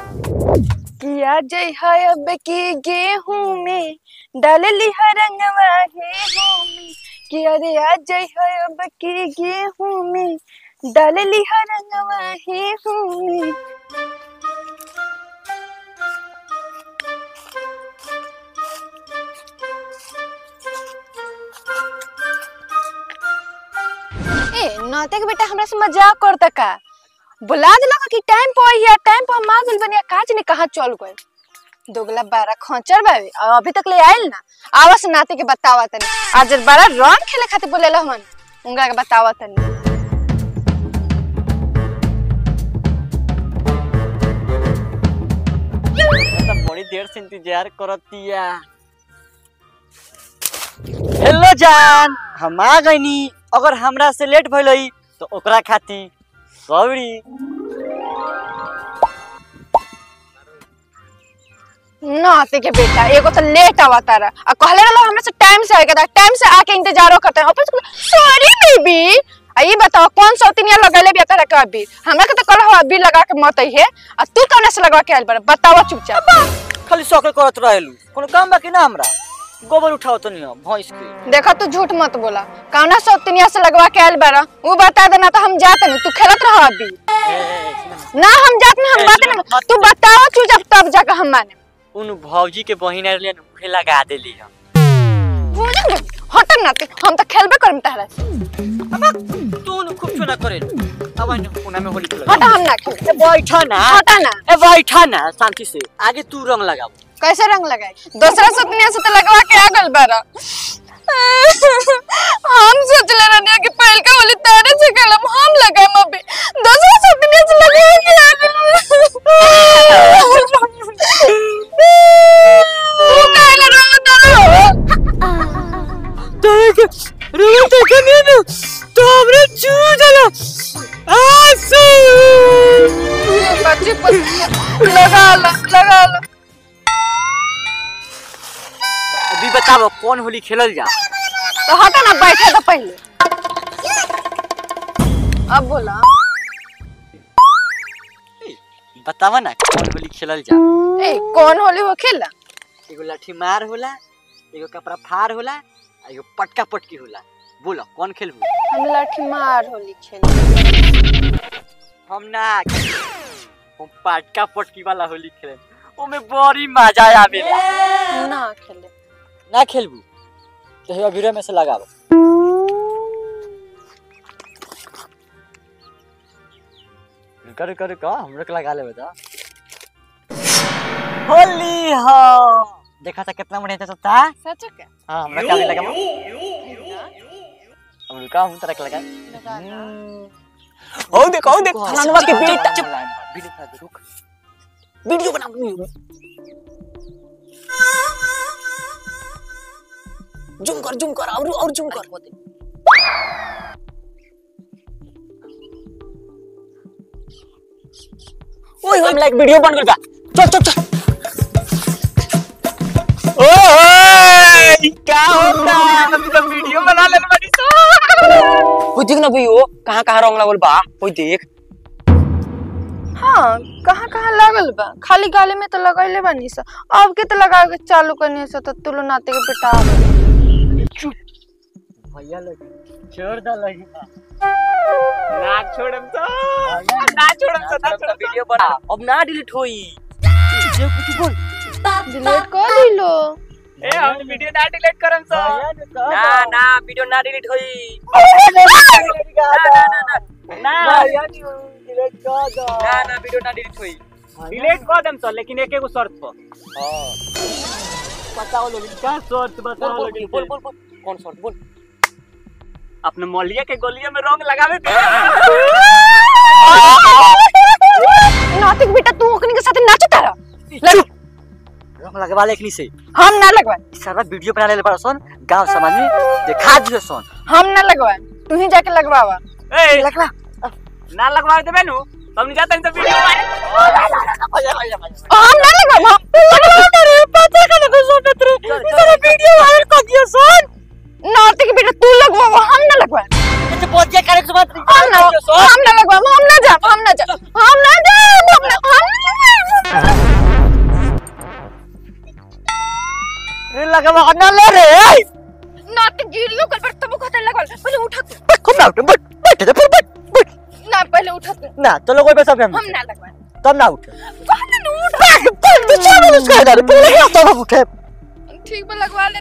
किया जय है अब की गेहूं में डाल लिहा रंगवा गेहूं में किया रे आ जय है अब की गेहूं में डाल लिहा रंगवा गेहूं में। ए नाते के बेटा हमरा से मजाक करता का बुला दिला कि टाइम पे आइया टाइम पे मां दिल बनिया काज ने कहां चल गए दोगला 12 खंचर बावे अभी तक ले आइल ना आवास नाते के बतावा तनी आज 12 रन खेले खातिर बोलेला हमन उंगा के बतावा तनी तो बड़ी देर से इंतजार करतिया। हेलो जान हम आ गईनी अगर हमरा से लेट भइलई तो ओकरा खाती सॉरी। नाते के बेटा एगो तो लेट आवा तारा आ कहले रहलो हमरा से टाइम से आएगा टाइम से आके इंतजारो करते हैं वापस सॉरी बेबी आई बताओ कौन सौतिनिया लगैले बिया तारा के अभी हमरा के तो कहलो अभी लगा के मत आई है आ तू कौन से लगा के आइल बा बताओ चुपचाप खाली सौके करत रहेलू कोनो काम बाकी ना हमरा गोबर उठाओ तो नहीं भैंस के देखा तू झूठ मत बोला कौना सौतिनिया से लगवा के आइल बारा वो बता देना तो हम जात नहीं तू खेलत रह अभी ना हम जात नहीं हम बात नहीं तू बताओ चुपचाप तब जाके हम माने उन भौजी के बहिन आइले उहे लगा देली हम हट ना हम तो खेलबे करम तारा से अब तू न खूब चुना करे अब न कोना में होली खेल हट हम ना खेल ए बैठा ना हटा ना ए बैठा ना शांति से आगे तू रंग लगाओ कैसे रंग लगाए दूसरा सपनिया से तो लगवा के आ गल बारा हम सोचले रहने कि पहल का होली तारे से कलम हम लगाम अभी दूसरा सपनिया से लगवा के आ गल तू काहे रंग डालो तारे के रंग तो कने न तो हमरे चू जाला आसू बच्ची लगा लो अभी बताओ कौन होली खेलल जा तो हटा ना बैठे तो पहले अब बोला बतावा ना कौन होली खेलल जा ए कौन होली हो खेला एगो लाठी मार होला एगो कपड़ा फाड़ होला एगो पटका पटकी होला बोलो कौन खेलबू हम लाठी मार होली खेल हम ना हम पटका पटकी वाला होली खेले ओमे बड़ी मजा आवेला ना खेले ना खेलबू तो अभी में से लगाओ कर हमरे के लगा ले बता होली हो देखा था कितना बढ़िया था सच क्या हां हमरा क्या लगा हम का हम तरह लगा ओ देख फलानवा के बेटा वीडियो बना जूम कर और जूम कर ओए हम लाइक वीडियो बन गया चल ओए क्या होता है हम तो वीडियो बना ले बड़ी सो ओ देख ना भाई ओ कहां रंग लागल बा ओए देख हाँ कहाँ लागल बा खाली गाली में तो लगैले बानी सा अब के तो लगा के चालू करने से तो तुलो नाते के बेटा भैया लग छोड़ दा लगी ना छोड़म तो वीडियो बना अब ना डिलीट होई जे कुछ बोल डिलीट कर दिलो ए हम वीडियो ना डिलीट करम सो ना वीडियो ना डिलीट होई ना डिलीट कर दो ना वीडियो ना डिलीट होई डिलीट कर देम सो लेकिन एक एगो शर्त पर हां बताओ लोग क्या शर्त बताओ लोग बोल कौन शर्त बोल अपने मौलिया के गोलिया में रंग लगावे नातिक बेटा तू ओकनी के साथ नाचो तारा रंग लगवा ले एकनी से हम ना लगवा सारा वीडियो बना ले परसन गांव समाज में दिखा दियो सोन हम ना लगवा तू ही जाके लगवावा ए लगवा ना लगवा देबे नु हमने जाता नहीं तो वीडियो वायरल हम ना लगवा रे पता का लगो सोचत रे तेरा वीडियो वायरल कर दिया सोन नौते के बेटा तू लगवा हम ना लगवा तो बहुत क्या करे सुबह हम ना लगवा हम ना जा रे लगवा ना ले रे नौते वीडियो कल पर तब कहते लगवा पहले उठा तू कम ना उठ बैठ जा फिर बैठ ना पहले उठा तू ना चलो कोई पैसा हम हम ना लगवा तब ना उठ कहते न उठ तू चलो उसका इधर पहले ही तो उठे ठीक बा लगवा ले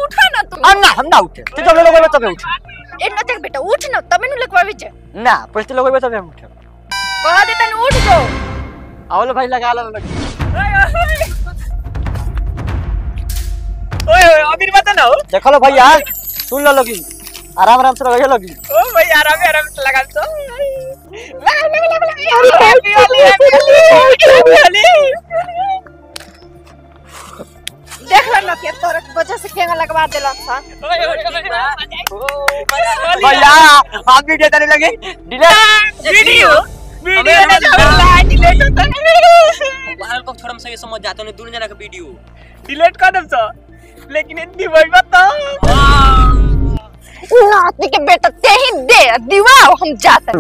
उठा ना तू हम ना उठे तो चलो कोई पैसा उठ ए नौते के बेटा उठ ना तब नु लगवावे छे ना पैसे लोग पैसा हम उठे कह देता न उठ जो आवलो भाई लगा लो ओए अमीर मत ना हो देखो लो भैया सुन लो लगी आराम से लगे लगी ओ भाई आराम से लगा तो देख लो ना के तोर वजह से केंगा लगवा देला था भैया आप भी देता नहीं लगे डिलीट वीडियो डिलीट होता मोबाइल को थोड़ा सही समझ जाता नहीं दूर जाना का वीडियो डिलीट कर दम सो लेकिन इतनी वही बात तो नाती के बेटा ते ही दे दिवा हम जाते